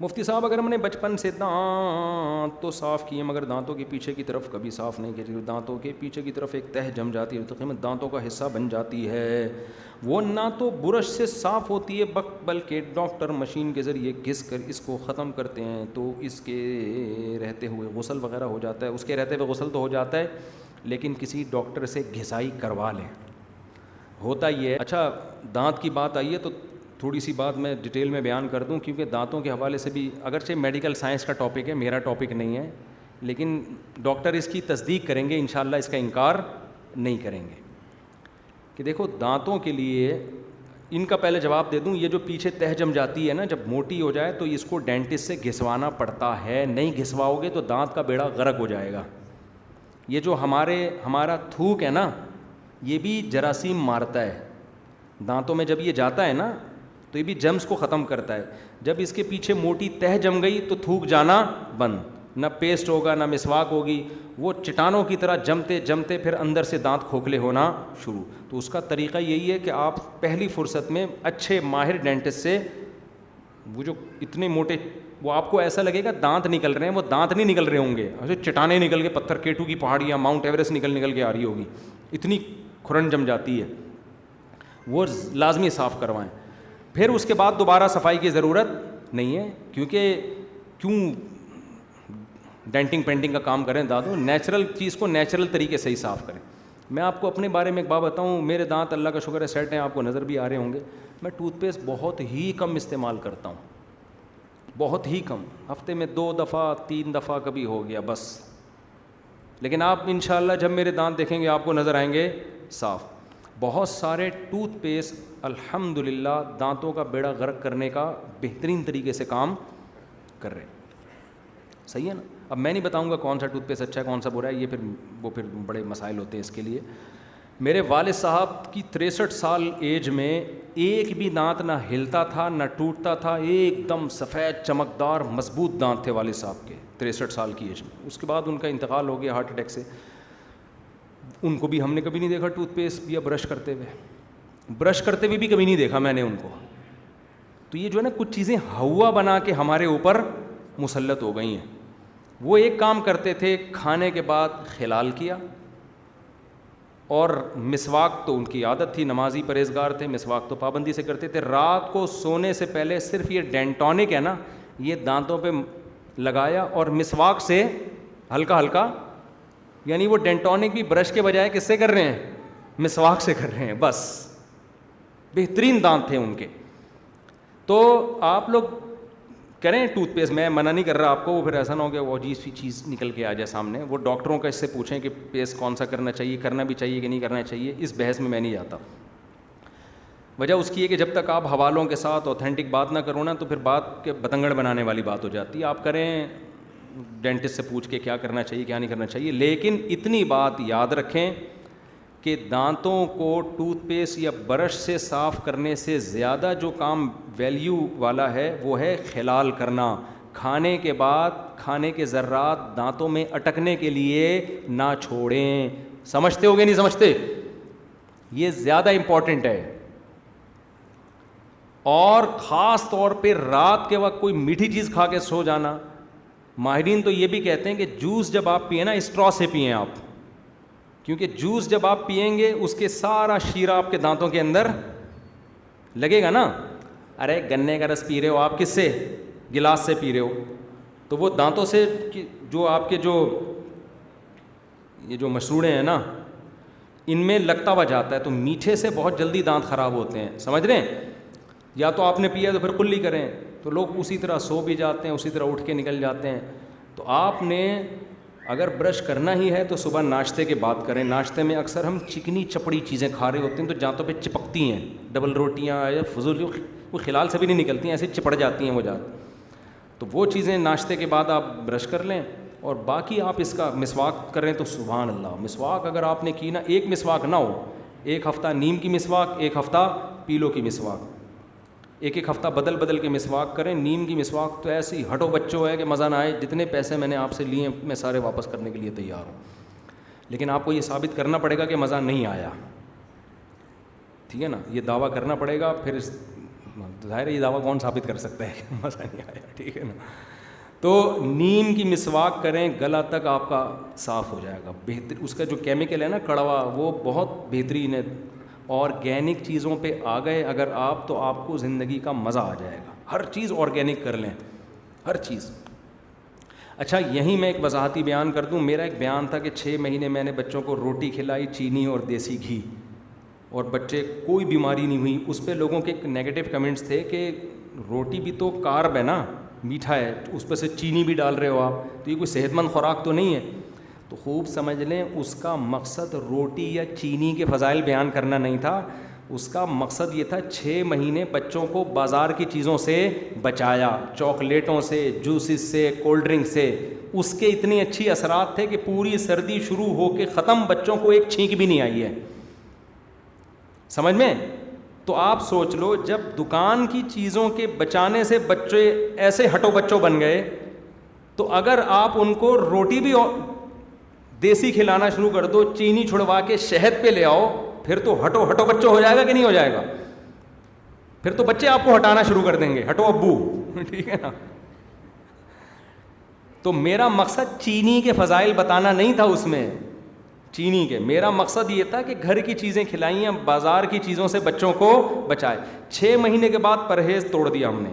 مفتی صاحب اگر ہم نے بچپن سے دانت تو صاف کیے مگر دانتوں کے پیچھے کی طرف کبھی صاف نہیں کیے، دانتوں کے پیچھے کی طرف ایک تہ جم جاتی ہے تو قیمت دانتوں کا حصہ بن جاتی ہے، وہ نہ تو برش سے صاف ہوتی ہے بلکہ ڈاکٹر مشین کے ذریعے گھس کر اس کو ختم کرتے ہیں تو اس کے رہتے ہوئے غسل وغیرہ ہو جاتا ہے، اس کے رہتے ہوئے غسل تو ہو جاتا ہے لیکن کسی ڈاکٹر سے گھسائی کروا لیں۔ ہوتا یہ ہے، اچھا دانت کی بات آئی ہے تو تھوڑی سی بات میں ڈیٹیل میں بیان کر دوں، کیونکہ دانتوں کے حوالے سے بھی اگرچہ میڈیکل سائنس کا ٹاپک ہے، میرا ٹاپک نہیں ہے، لیکن ڈاکٹر اس کی تصدیق کریں گے انشاءاللہ، اس کا انکار نہیں کریں گے کہ دیکھو دانتوں کے لیے ان کا پہلے جواب دے دوں، یہ جو پیچھے تہ جم جاتی ہے نا جب موٹی ہو جائے تو اس کو ڈینٹسٹ سے گھسوانا پڑتا ہے، نہیں گھسواؤ گے تو دانت کا بیڑا غرق ہو جائے گا۔ یہ جو ہمارا تھوک ہے نا یہ بھی جراثیم مارتا ہے، دانتوں میں جب یہ جاتا ہے نا تو یہ بھی جرمز کو ختم کرتا ہے، جب اس کے پیچھے موٹی تہ جم گئی تو تھوک جانا بند، نہ پیسٹ ہوگا نہ مسواک ہوگی، وہ چٹانوں کی طرح جمتے جمتے پھر اندر سے دانت کھوکھلے ہونا شروع۔ تو اس کا طریقہ یہی ہے کہ آپ پہلی فرصت میں اچھے ماہر ڈینٹسٹ سے، وہ جو اتنے موٹے وہ آپ کو ایسا لگے گا دانت نکل رہے ہیں، وہ دانت نہیں نکل رہے ہوں گے، ایسے چٹانیں نکل کے پتھر کیٹو کی پہاڑیاں ماؤنٹ ایوریسٹ نکل کے آ رہی ہوگی، اتنی کھرن جم جاتی ہے، وہ لازمی صاف کروائیں۔ پھر اس کے بعد دوبارہ صفائی کی ضرورت نہیں ہے، کیوں ڈینٹنگ پینٹنگ کا کام کریں دانتوں، نیچرل چیز کو نیچرل طریقے سے ہی صاف کریں۔ میں آپ کو اپنے بارے میں ایک بات بتاؤں، میرے دانت اللہ کا شکر ہے سیٹ ہیں، آپ کو نظر بھی آ رہے ہوں گے، میں ٹوتھ پیسٹ بہت ہی کم استعمال کرتا ہوں، بہت ہی کم، ہفتے میں 2 دفعہ 3 دفعہ کبھی ہو گیا بس، لیکن آپ انشاءاللہ جب میرے دانت دیکھیں گے آپ کو نظر آئیں گے صاف۔ بہت سارے ٹوتھ پیسٹ الحمدللہ دانتوں کا بیڑا غرق کرنے کا بہترین طریقے سے کام کر رہے ہیں، صحیح ہے نا۔ اب میں نہیں بتاؤں گا کون سا ٹوتھ پیسٹ اچھا ہے کون سا برا ہے، یہ پھر بڑے مسائل ہوتے ہیں اس کے لیے۔ میرے والد صاحب کی 63 سال ایج میں ایک بھی دانت نہ ہلتا تھا نہ ٹوٹتا تھا، ایک دم سفید چمکدار مضبوط دانت تھے والد صاحب کے 63 سال کی ایج میں۔ اس کے بعد ان کا انتقال ہو گیا ہارٹ اٹیک سے، ان کو بھی ہم نے کبھی نہیں دیکھا ٹوتھ پیسٹ یا برش کرتے ہوئے بھی کبھی نہیں دیکھا میں نے ان کو۔ تو یہ جو ہے نا کچھ چیزیں ہوا بنا کے ہمارے اوپر مسلط ہو گئی ہیں۔ وہ ایک کام کرتے تھے، کھانے کے بعد خلال کیا، اور مسواک تو ان کی عادت تھی، نمازی پرہیزگار تھے، مسواک تو پابندی سے کرتے تھے۔ رات کو سونے سے پہلے صرف یہ ڈینٹونک ہے نا یہ دانتوں پہ لگایا، اور مسواک سے ہلکا ہلکا، یعنی وہ ڈینٹونک بھی برش کے بجائے کس سے کر رہے ہیں، مسواک سے کر رہے ہیں، بس بہترین دانت تھے ان کے۔ تو آپ لوگ کریں ٹوتھ پیسٹ، میں منع نہیں کر رہا آپ کو، وہ پھر ایسا نہ ہو کہ وہ عجیب سی چیز نکل کے آ جائے سامنے، وہ ڈاکٹروں کا اس سے پوچھیں کہ پیسٹ کون سا کرنا چاہیے، کرنا بھی چاہیے کہ نہیں کرنا چاہیے، اس بحث میں نہیں جاتا۔ وجہ اس کی ہے کہ جب تک آپ حوالوں کے ساتھ اوتھینٹک بات نہ کرو نا تو پھر بات کے بتنگڑ بنانے والی بات ہو جاتی ہے۔ آپ کریں ڈینٹسٹ سے پوچھ کے کیا کرنا چاہیے کیا نہیں کرنا چاہیے، لیکن اتنی بات یاد رکھیں کہ دانتوں کو ٹوتھ پیسٹ یا برش سے صاف کرنے سے زیادہ جو کام ویلیو والا ہے وہ ہے خلال کرنا۔ کھانے کے بعد کھانے کے ذرات دانتوں میں اٹکنے کے لیے نہ چھوڑیں۔ سمجھتے ہو گے نہیں سمجھتے؟ یہ زیادہ امپورٹنٹ ہے، اور خاص طور پہ رات کے وقت کوئی میٹھی چیز کھا کے سو جانا۔ ماہرین تو یہ بھی کہتے ہیں کہ جوس جب آپ پئیں نا اسٹرا سے پئیں آپ، کیونکہ جوس جب آپ پئیں گے اس کے سارا شیرہ آپ کے دانتوں کے اندر لگے گا نا۔ ارے گنے کا رس پی رہے ہو آپ، کس سے؟ گلاس سے پی رہے ہو، تو وہ دانتوں سے جو آپ کے یہ جو مسوڑے ہیں نا ان میں لگتا ہوا جاتا ہے، تو میٹھے سے بہت جلدی دانت خراب ہوتے ہیں، سمجھ رہے ہیں؟ یا تو آپ نے پیا تو پھر کلی کریں، تو لوگ اسی طرح سو بھی جاتے ہیں، اسی طرح اٹھ کے نکل جاتے ہیں۔ تو آپ نے اگر برش کرنا ہی ہے تو صبح ناشتے کے بعد کریں۔ ناشتے میں اکثر ہم چکنی چپڑی چیزیں کھا رہے ہوتے ہیں تو دانتوں پہ چپکتی ہیں، ڈبل روٹیاں یا فضول جو وہ خلال سے بھی نہیں نکلتی ہیں، ایسے چپڑ جاتی ہیں وہ تو وہ چیزیں ناشتے کے بعد آپ برش کر لیں، اور باقی آپ اس کا مسواک کریں تو سبحان اللہ۔ مسواک اگر آپ نے کی نا، ایک مسواک نہ ہو، ایک ہفتہ نیم کی مسواک، ایک ہفتہ پیلو کی مسواک، ایک ہفتہ بدل کے مسواک کریں۔ نیم کی مسواک تو ایسی ہٹو بچوں ہے کہ مزہ نہ آئے، جتنے پیسے میں نے آپ سے لیے میں سارے واپس کرنے کے لیے تیار ہوں، لیکن آپ کو یہ ثابت کرنا پڑے گا کہ مزہ نہیں آیا، ٹھیک ہے نا، یہ دعویٰ کرنا پڑے گا، پھر ظاہر ہے یہ دعویٰ کون ثابت کر سکتا ہے، مزہ نہیں آیا، ٹھیک ہے نا. تو نیم کی مسواک کریں، گلا تک آپ کا صاف ہو جائے گا. بہتر اس کا جو کیمیکل ہے نا کڑوا، وہ بہت بہترین ہے. آرگینک چیزوں پہ آ گئے اگر آپ، تو آپ کو زندگی کا مزہ آ جائے گا. ہر چیز آرگینک کر لیں، ہر چیز. اچھا یہیں میں ایک وضاحتی بیان کر دوں. میرا ایک بیان تھا کہ 6 مہینے میں نے بچوں کو روٹی کھلائی، چینی اور دیسی گھی، اور بچے کوئی بیماری نہیں ہوئی. اس پہ لوگوں کے نیگیٹو کمنٹس تھے کہ روٹی بھی تو کارب ہے نا، میٹھا ہے، اس پہ سے چینی بھی ڈال رہے ہو آپ، تو یہ کوئی صحت مند خوراک تو نہیں ہے. تو خوب سمجھ لیں اس کا مقصد روٹی یا چینی کے فضائل بیان کرنا نہیں تھا. اس کا مقصد یہ تھا 6 مہینے بچوں کو بازار کی چیزوں سے بچایا، چاکلیٹوں سے، جوسز سے، کولڈ ڈرنک سے. اس کے اتنے اچھی اثرات تھے کہ پوری سردی شروع ہو کے ختم بچوں کو ایک چھینک بھی نہیں آئی ہے. سمجھ میں؟ تو آپ سوچ لو جب دکان کی چیزوں کے بچانے سے بچے ایسے ہٹو بچوں بن گئے، تو اگر آپ ان کو روٹی بھی دیسی کھلانا شروع کر دو، چینی چھڑوا کے شہد پہ لے آؤ، پھر تو ہٹو ہٹو بچوں ہو جائے گا کہ نہیں ہو جائے گا؟ پھر تو بچے آپ کو ہٹانا شروع کر دیں گے، ہٹو ابو، ٹھیک ہے نا. تو میرا مقصد چینی کے فضائل بتانا نہیں تھا اس میں، چینی کے. میرا مقصد یہ تھا کہ گھر کی چیزیں کھلائیں، بازار کی چیزوں سے بچوں کو بچائے. 6 مہینے کے بعد پرہیز توڑ دیا ہم نے،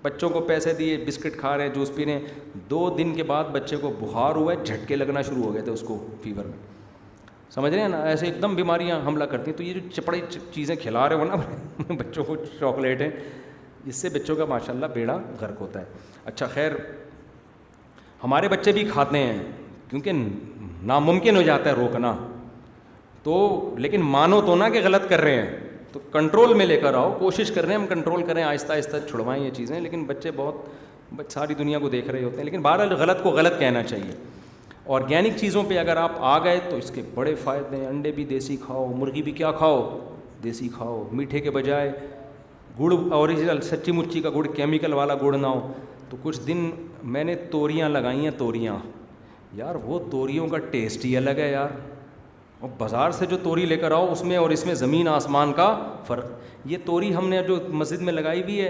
بچوں کو پیسے دیے، بسکٹ کھا رہے ہیں، جوس پی رہے ہیں. 2 دن کے بعد بچے کو بخار ہوا ہے، جھٹکے لگنا شروع ہو گئے تھے اس کو، فیور میں. سمجھ رہے ہیں نا، ایسے ایک دم بیماریاں حملہ کرتی ہیں. تو یہ جو چپڑی چیزیں کھلا رہے ہو نا بچوں کو، چاکلیٹ ہیں، اس سے بچوں کا ماشاء اللہ بیڑا غرق ہوتا ہے. اچھا خیر، ہمارے بچے بھی کھاتے ہیں کیونکہ ناممکن ہو جاتا ہے روکنا. تو لیکن مانو تو نا کہ غلط کر رہے ہیں، تو کنٹرول میں لے کر آؤ. کوشش کر رہے ہیں ہم کنٹرول کریں، آہستہ آہستہ چھڑوائیں یہ چیزیں. لیکن بچے بہت ساری دنیا کو دیکھ رہے ہوتے ہیں. لیکن بہرحال غلط کو غلط کہنا چاہیے. آرگینک چیزوں پہ اگر آپ آ گئے تو اس کے بڑے فائدے ہیں. انڈے بھی دیسی کھاؤ، مرغی بھی کیا کھاؤ، دیسی کھاؤ. میٹھے کے بجائے گڑ اوریجنل سچی مچی کا گڑ، کیمیکل والا گڑ نہ ہو. تو کچھ دن میں نے توریاں لگائی ہیں، توریاں. یار وہ توریوں کا ٹیسٹ ہی الگ ہے یار. اور بازار سے جو توری لے کر آؤ، اس میں اور اس میں زمین آسمان کا فرق. یہ توری ہم نے جو مسجد میں لگائی ہوئی ہے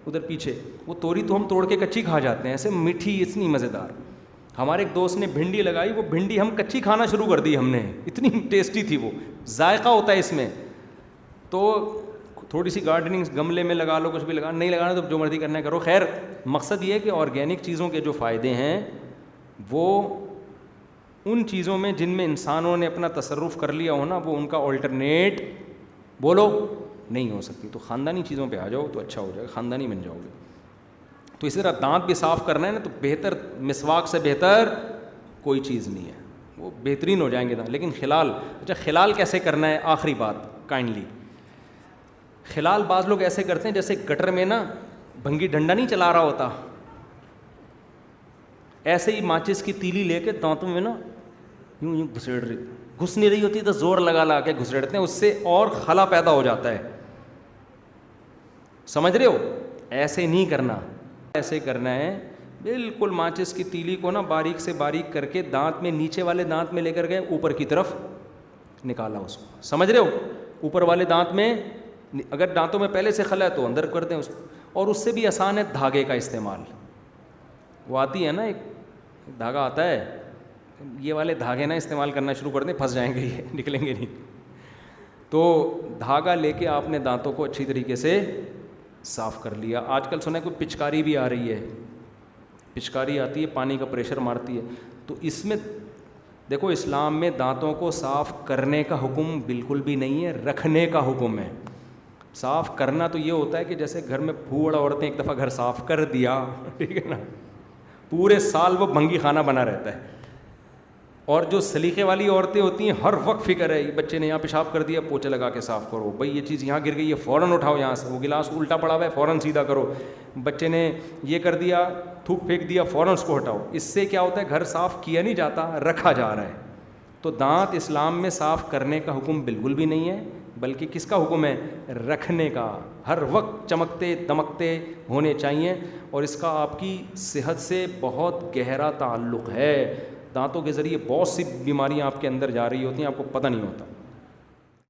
ادھر پیچھے، وہ توری تو ہم توڑ کے کچی کھا جاتے ہیں، ایسے میٹھی، اتنی مزیدار. ہمارے ایک دوست نے بھنڈی لگائی، وہ بھنڈی ہم کچی کھانا شروع کر دی ہم نے، اتنی ٹیسٹی تھی وہ. ذائقہ ہوتا ہے اس میں. تو تھوڑی سی گارڈننگ گملے میں لگا لو، کچھ بھی لگا، نہیں لگانا تو جو مرضی کرنا ہے کرو. خیر مقصد یہ ہے کہ آرگینک چیزوں کے جو فائدے ہیں وہ ان چیزوں میں جن میں انسانوں نے اپنا تصرف کر لیا ہو نا، وہ ان کا آلٹرنیٹ بولو نہیں ہو سکتی. تو خاندانی چیزوں پہ آ جاؤ تو اچھا ہو جائے گا، خاندانی بن جاؤ گے. تو اسی طرح دانت بھی صاف کرنا ہے نا، تو بہتر مسواک سے بہتر کوئی چیز نہیں ہے، وہ بہترین ہو جائیں گے. لیکن خلال، اچھا خلال کیسے کرنا ہے؟ آخری بات کائنڈلی. خلال بعض لوگ ایسے کرتے ہیں جیسے گٹر میں نا بھنگی ڈنڈا نہیں چلا رہا ہوتا، ایسے ہی ماچس کی تیلی لے کے دانتوں میں نا یوں یوں گھسیڑ رہی، گھس نہیں رہی ہوتی تو زور لگا کے گھسیڑتے ہیں، اس سے اور خلا پیدا ہو جاتا ہے. سمجھ رہے ہو؟ ایسے نہیں کرنا، ایسے کرنا ہے بالکل ماچس کی تیلی کو نا باریک سے باریک کر کے دانت میں، نیچے والے دانت میں لے کر گئے، اوپر کی طرف نکالا اس کو. سمجھ رہے ہو؟ اوپر والے دانت میں، اگر دانتوں میں پہلے سے خلا ہے تو اندر کر دیں اس کو. اور اس سے بھی آسان ہے دھاگے کا استعمال. وہ آتی ہے نا ایک دھاگا آتا ہے، یہ والے دھاگے نہ استعمال کرنا شروع کر دیں، پھنس جائیں گے، یہ نکلیں گے نہیں. تو دھاگا لے کے آپ نے دانتوں کو اچھی طریقے سے صاف کر لیا. آج کل سنا ہے کوئی پچکاری بھی آ رہی ہے، پچکاری آتی ہے، پانی کا پریشر مارتی ہے. تو اس میں دیکھو اسلام میں دانتوں کو صاف کرنے کا حکم بالکل بھی نہیں ہے، رکھنے کا حکم ہے. صاف کرنا تو یہ ہوتا ہے کہ جیسے گھر میں پھوڑ عورتیں ایک دفعہ گھر صاف کر دیا، ٹھیک ہے نا، پورے سال وہ بھنگی خانہ بنا رہتا ہے. اور جو سلیقے والی عورتیں ہوتی ہیں ہر وقت فکر ہے، بچے نے یہاں پیشاب کر دیا، پوچھے لگا کے صاف کرو، بھائی یہ چیز یہاں گر گئی ہے فوراً اٹھاؤ یہاں سے، وہ گلاس الٹا پڑا ہوا ہے فوراً سیدھا کرو، بچے نے یہ کر دیا، تھوک پھینک دیا، فوراً اس کو ہٹاؤ. اس سے کیا ہوتا ہے؟ گھر صاف کیا نہیں جاتا، رکھا جا رہا ہے. تو دانت اسلام میں صاف کرنے کا حکم بالکل بھی نہیں ہے، بلکہ کس کا حکم ہے؟ رکھنے کا. ہر وقت چمکتے دمکتے ہونے چاہیے، اور اس کا آپ کی صحت سے بہت گہرا تعلق ہے. دانتوں کے ذریعے بہت سی بیماریاں آپ کے اندر جا رہی ہوتی ہیں، آپ کو پتہ نہیں ہوتا.